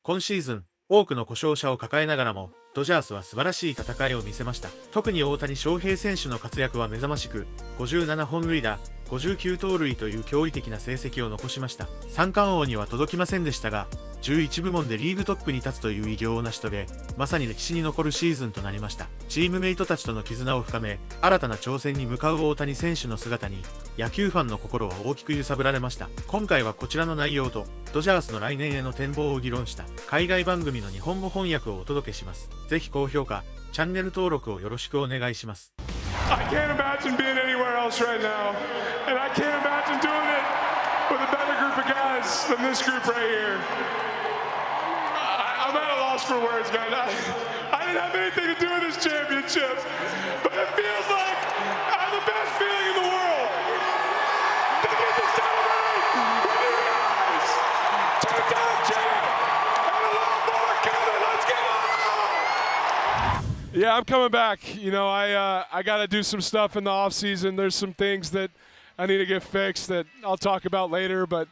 今シーズン、多くの故障者を抱えながらも、ドジャースは素晴らしい戦いを見せました。特に大谷翔平選手の活躍は目覚ましく、57本塁打、59盗塁という驚異的な成績を残しました。三冠王には届きませんでしたが、11部門でリーグトップに立つという偉業を成し遂げ、まさに歴史に残るシーズンとなりました。チームメイトたちとの絆を深め、新たな挑戦に向かう大谷選手の姿に、野球ファンの心は大きく揺さぶられました。今回はこちらの内容と、ドジャースの来年への展望を議論した海外番組の日本語翻訳をお届けします。ぜひ高評価、チャンネル登録をよろしくお願いします。I can't imagine being anywhere else right now, and I can't imagine doing it with a better group of guys than this group right here. I'm at a loss for words, man. I didn't have anything to do with this championship, but it feels like I have the best feeling in the world to get to celebrate with you guys. Two-time champ and a lot more coming. Let's go! Yeah, I'm coming back. You know, I got to do some stuff in the off season. There's some things that I need to get fixed that I'll talk about later, but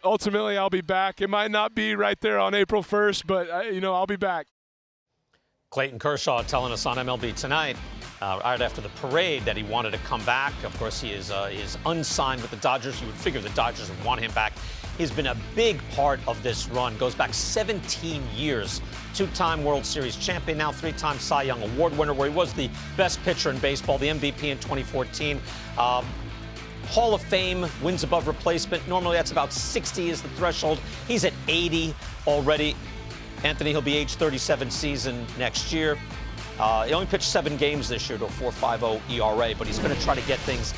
ultimately I'll be back. It might not be right there on April 1st, but I'll be back. Clayton Kershaw telling us on MLB Tonight, right after the parade, that he wanted to come back. Of course, he is unsigned with the Dodgers. You would figure the Dodgers would want him back. He's been a big part of this run. Goes back 17 years. Two-time World Series champion, now three-time Cy Young Award winner, where he was the best pitcher in baseball, the MVP in 2014. Hall of Fame, wins above replacement. Normally that's about 60 is the threshold. He's at 80 already. Anthony, he'll be age 37 season next year. He only pitched 7 games this year to a 4.50 ERA, but he's going to try to get things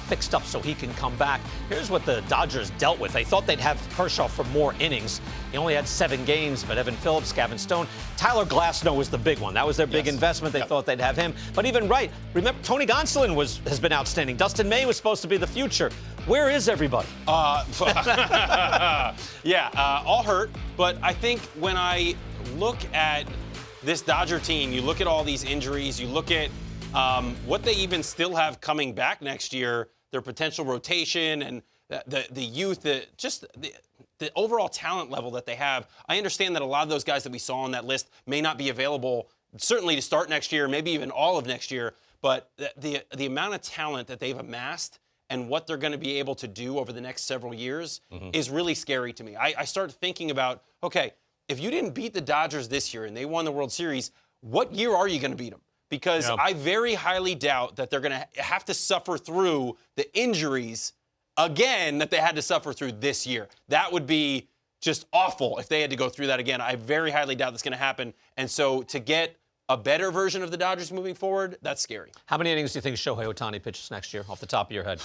fixed up so he can come back. Here's what the Dodgers dealt with. They thought they'd have Kershaw for more innings. He only had 7 games, but Evan Phillips, Gavin Stone, Tyler Glasnow was the big one. That was their big investment. They thought they'd have him. But even remember, Tony Gonsolin has been outstanding. Dustin May was supposed to be the future. Where is everybody? All hurt. But I think when I look at this Dodger team, you look at all these injuries, you look at what they even still have coming back next year, their potential rotation and the youth, the overall talent level that they have. I understand that a lot of those guys that we saw on that list may not be available, certainly to start next year, maybe even all of next year, but the amount of talent that they've amassed and what they're going to be able to do over the next several years is really scary to me. I start thinking about, okay, if you didn't beat the Dodgers this year and they won the World Series, what year are you going to beat them? Because I very highly doubt that they're going to have to suffer through the injuries again that they had to suffer through this year. That would be just awful if they had to go through that again. I very highly doubt that's going to happen. And so to get a better version of the Dodgers moving forward, that's scary. How many innings do you think Shohei Ohtani pitches next year, off the top of your head?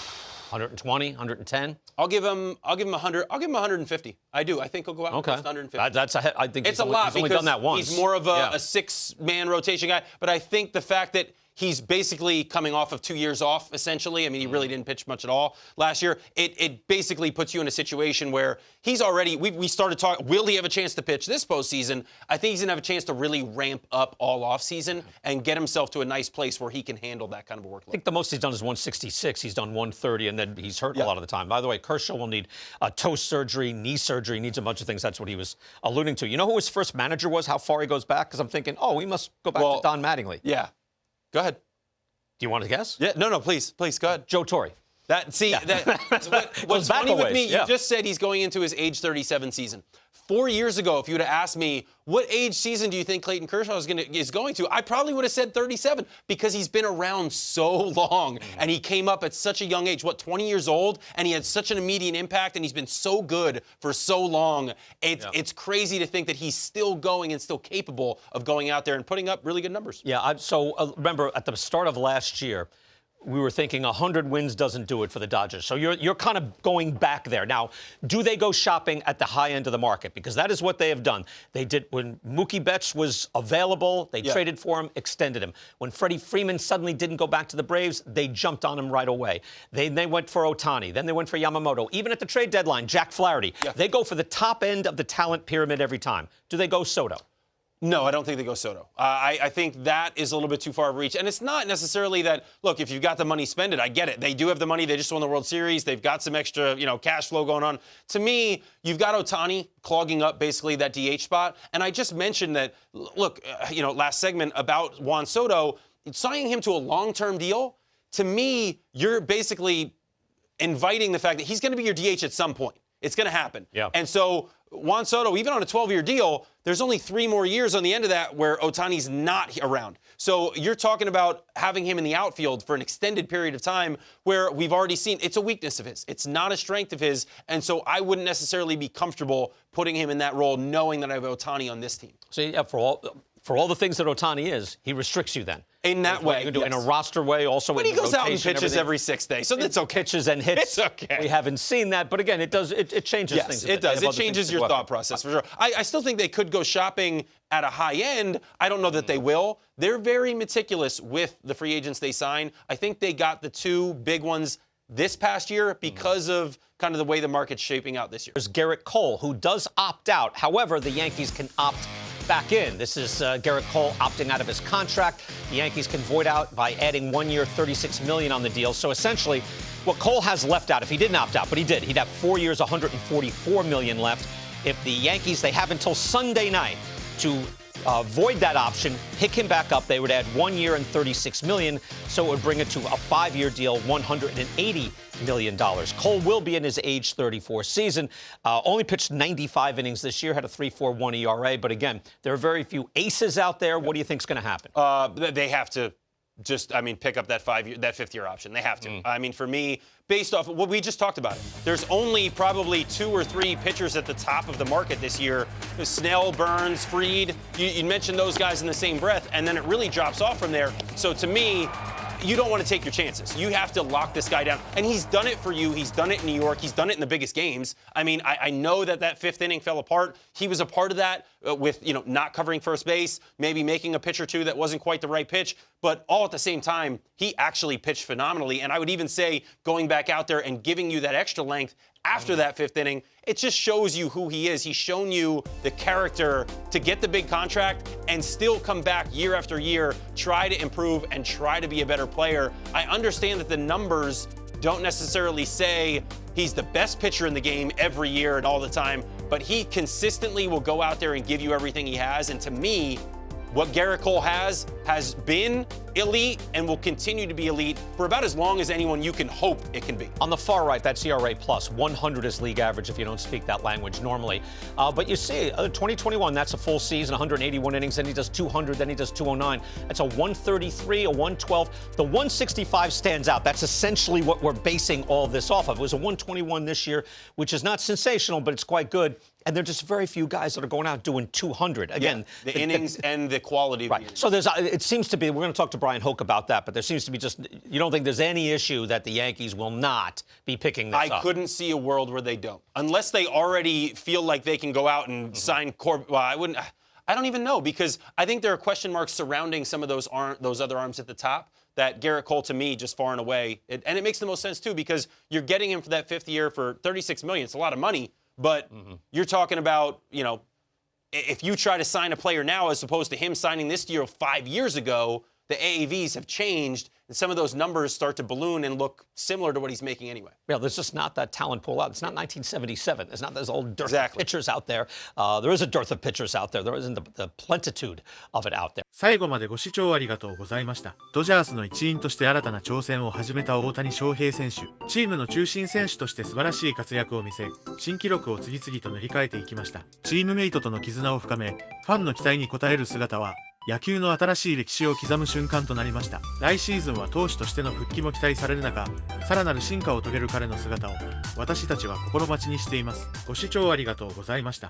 120, 110? I'll give him 100. I'll give him 150. I do. I think he'll go out and post 150. That's I think it's a lot. He's only done that once. He's more of a 6-man rotation guy. But I think the fact that he's basically coming off of 2 years off, essentially. I mean, he really didn't pitch much at all last year. It basically puts you in a situation where he's already, we started talking, will he have a chance to pitch this postseason? I think he's going to have a chance to really ramp up all offseason and get himself to a nice place where he can handle that kind of a workload. I think the most he's done is 166. He's done 130, and then he's hurt a lot of the time. By the way, Kershaw will need toe surgery, knee surgery, needs a bunch of things. That's what he was alluding to. You know who his first manager was, how far he goes back? Because I'm thinking, we must go back to Don Mattingly. Yeah. Go ahead. Do you want to guess? Yeah, no, please, go ahead. Joe Torre. What's funny with me, you just said he's going into his age 37 season. 4 years ago, if you would have asked me, what age season do you think Clayton Kershaw is going to, I probably would have said 37 because he's been around so long and he came up at such a young age, 20 years old, and he had such an immediate impact and he's been so good for so long. It's crazy to think that he's still going and still capable of going out there and putting up really good numbers. Yeah, remember at the start of last year, we were thinking 100 wins doesn't do it for the Dodgers. So you're kind of going back there. Now, do they go shopping at the high end of the market? Because that is what they have done. They did when Mookie Betts was available, they traded for him, extended him. When Freddie Freeman suddenly didn't go back to the Braves, they jumped on him right away. They went for Ohtani. Then they went for Yamamoto. Even at the trade deadline, Jack Flaherty. They go for the top end of the talent pyramid every time. Do they go Soto? No, I don't think they go Soto. I think that is a little bit too far of a reach. And it's not necessarily that, look, if you've got the money, spend it. I get it. They do have the money. They just won the World Series. They've got some extra, cash flow going on. To me, you've got Ohtani clogging up basically that DH spot. And I just mentioned that, look, last segment about Juan Soto, signing him to a long-term deal, to me, you're basically inviting the fact that he's going to be your DH at some point. It's going to happen. Yeah. And so Juan Soto, even on a 12-year deal, there's only 3 more years on the end of that where Ohtani's not around. So you're talking about having him in the outfield for an extended period of time where we've already seen it's a weakness of his. It's not a strength of his. And so I wouldn't necessarily be comfortable putting him in that role knowing that I have Ohtani on this team. So yeah, for all the things that Ohtani is, he restricts you then. In that way, you can do in a roster way, also. But he goes out and pitches every 6th day, so that's okay. Pitches and hits. It's okay. We haven't seen that, but again, it changes things. Yes, it does. It changes your thought process for sure. I still think they could go shopping at a high end. I don't know that they will. They're very meticulous with the free agents they sign. I think they got the 2 big ones this past year because of kind of the way the market's shaping out this year. There's Garrett Cole, who does opt out. However, the Yankees can opt back in. This is Garrett Cole opting out of his contract. The Yankees can void out by adding 1 year, $36 million on the deal. So essentially, what Cole has left out, if he didn't opt out, but he did, he'd have 4 years, $144 million left. If the Yankees, they have until Sunday night to void that option, pick him back up, they would add 1 year and $36 million, so it would bring it to a 5-year deal, $180 million. Cole will be in his age 34 season. Only pitched 95 innings this year, had a 3.41 ERA. But again, there are very few aces out there. What do you think is going to happen? They have to pick up that 5th-year option. They have to. For me, based off of what we just talked about, there's only probably 2 or 3 pitchers at the top of the market this year. Snell, Burns, Fried. You mentioned those guys in the same breath, and then it really drops off from there. So to me, you don't want to take your chances. You have to lock this guy down. And he's done it for you. He's done it in New York. He's done it in the biggest games. I know that 5th inning fell apart. He was a part of that with, not covering first base, maybe making a pitch or 2 that wasn't quite the right pitch. But all at the same time, he actually pitched phenomenally. And I would even say going back out there and giving you that extra length after that 5th inning, it just shows you who he is. He's shown you the character to get the big contract and still come back year after year, try to improve and try to be a better player. I understand that the numbers don't necessarily say he's the best pitcher in the game every year and all the time, but he consistently will go out there and give you everything he has. And to me, what Garrett Cole has been elite and will continue to be elite for about as long as anyone you can hope it can be. On the far right, that's ERA plus. 100 is league average if you don't speak that language normally. But you see, 2021, that's a full season, 181 innings, then he does 200, then he does 209. That's a 133, a 112. The 165 stands out. That's essentially what we're basing all of this off of. It was a 121 this year, which is not sensational, but it's quite good. And there are just very few guys that are going out doing 200. Again, the innings and the quality of right. So it seems to be, we're going to talk to Brian Hoke about that, but there seems to be you don't think there's any issue that the Yankees will not be picking this up? I couldn't see a world where they don't. Unless they already feel like they can go out and sign Corbin. Well, I don't even know, because I think there are question marks surrounding some of those other arms at the top. That Garrett Cole, to me, just far and away. And it makes the most sense, too, because you're getting him for that 5th year for $36 million. It's a lot of money. But you're talking about, if you try to sign a player now as opposed to him signing this deal 5 years ago, the AAVs have changed, and some of those numbers start to balloon and look similar to what he's making anyway. Yeah, there's just not that talent pool out. It's not 1977. There's not those old dearth Exactly. of pitchers out there. There is a dearth of pitchers out there. There isn't the plentitude of it out there. 最後までご視聴ありがとうございました。ドジャースの一員として新たな挑戦を始めた大谷翔平選手。チームの中心選手として素晴らしい活躍を見せ、新記録を次々と塗り替えていきました。チームメイトとの絆を深め、ファンの期待に応える姿は、野球の新しい歴史を刻む瞬間となりました。来シーズンは投手としての復帰も期待される中、さらなる進化を遂げる彼の姿を私たちは心待ちにしています。ご視聴ありがとうございました。